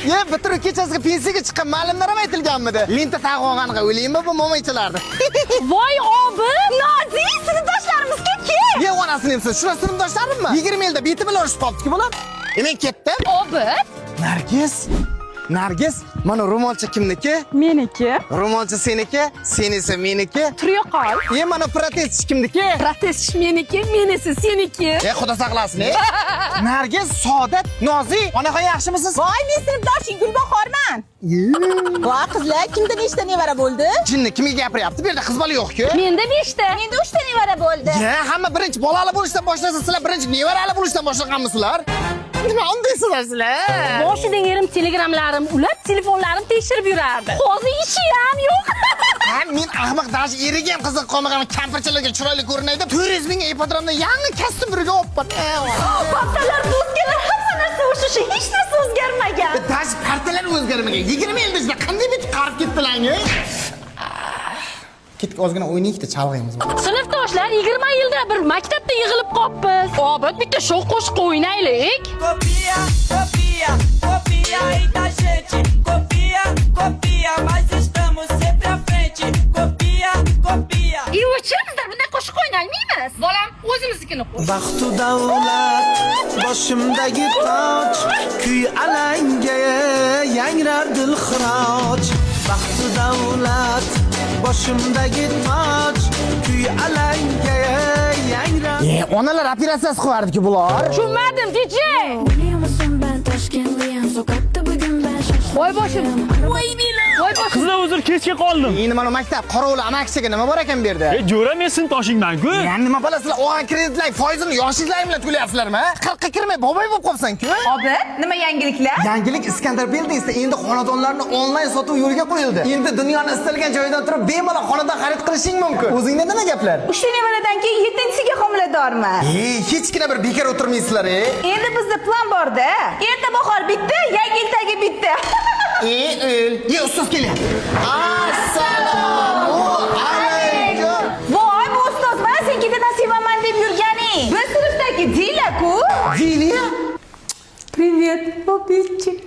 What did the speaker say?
Ye, bitiruv kechasiga pensiyaga chiqqan ma'lumlar ham aytilganmidi? Lenta taqib olganiga o'ylaymi bu mo'maychalarni? Voy obi, Nozi, sinfdoshlarimizga kim? Ye, onasini emsa, shular sinfdoshlarimmi? 20 yilda beti bilan urishib qolibdi-ku bular. Men ketdim. Obi, Nargiz, mana ro'molcha kimniki? meniki. Ro'molcha seniki, sen esa meniki. Turya qol. Mana protez kimniki? Protez meniki, menisi seniki. Xudo saqlasin. Nargiz, Saodat, Nozi, onaxon yaxshimisiz? Voy, men sinfdoshing Gulbahorman. Voy qizlar, kimda nechta nevara bo'ldi? Jinni kimga gapiryapti? Bu yerda qiz bola yo'q-ku. Menda 5 ta. Menda 3 ta nevara bo'ldi. Hamma birinchi bolali bo'lishdan boshlasa, sizlar birinchi nevarali bo'lishdan boshlaganmisizlar? Nima undaysizlar sizlar? Boshidan erim telegramlarim ulab, telefonlarim tekshirib yurardi. Hozir ishi ham yo'q. Men ahmoq dash eriga ham qiziq qolmagan kampirchalarga chiroyli ko'rinay deb 400 ming ipodromda yangi kostyum birga olibman. Paxtalar, do'stlar, hamma narsa o'sha, hech narsa o'zgarmagan. Dash partiyalar o'zgarmagan. 20 yilda sizlar qanday bitib qarib ketdilar-ku? Ketdik, ozgina o'ynaylik-da, chalg'aymiz. Sinfdoshlar 20 yilda bir maktabda yig'ilib qolibmiz. Obod bitta show qo'shiq o'ynaylik. Copia, copia, copia aí da gente. Copia, copia, mas estamos sempre à frente. Copia, copia. O'chimizda bunday qo'shiq o'ynaymiz. Bolam o'zimiznikini qo'sh. Baxtu davlat boshimdagi toj, kuy alanga yangrar dilxiroj. Baxtu davlat boshimdagi toj, kuy alanga yangrar. Onalar operatsiyasi qilardi-ku bular. Tushunmadim, DJ. Voy boshim. Voy bilan. Voy boshim. Qizlar o'zir kechga qoldim. Endi mana maktab qorovuli amakisiga nima bor ekan bu yerda? Jo'ra men sinfdoshingman-ku. Nima bilasizlar, olgan kreditlar foizini yoshliklaring bilan to'layapsizlarmi? 40 ga kirmay boboy bo'lib qolsan-ku. Obi, nima yangiliklar? Yangilik Iskandar Buildingsda endi xonadonlarni onlayn sotuv yo'lga qo'yildi. Endi dunyoni istalgan joyidan turib bemalol xonadon xarid qilishing mumkin. O'zingda nima gaplar? 3 ta nevaradan keyin 7-siga homiladorman. Hechgina bir bekor o'tirmaysizlar, Endi bizda plan bor-da. Erta bahor bitta, yangi yil tagi bitta. O'l. Ustoz kelyapti. Assalomu alaykum. Voy, bu ustoz mana sen keta nasibaman deb yurganing. Bir sinfdagi Dila-ku. Diliya? Привет, попитчик.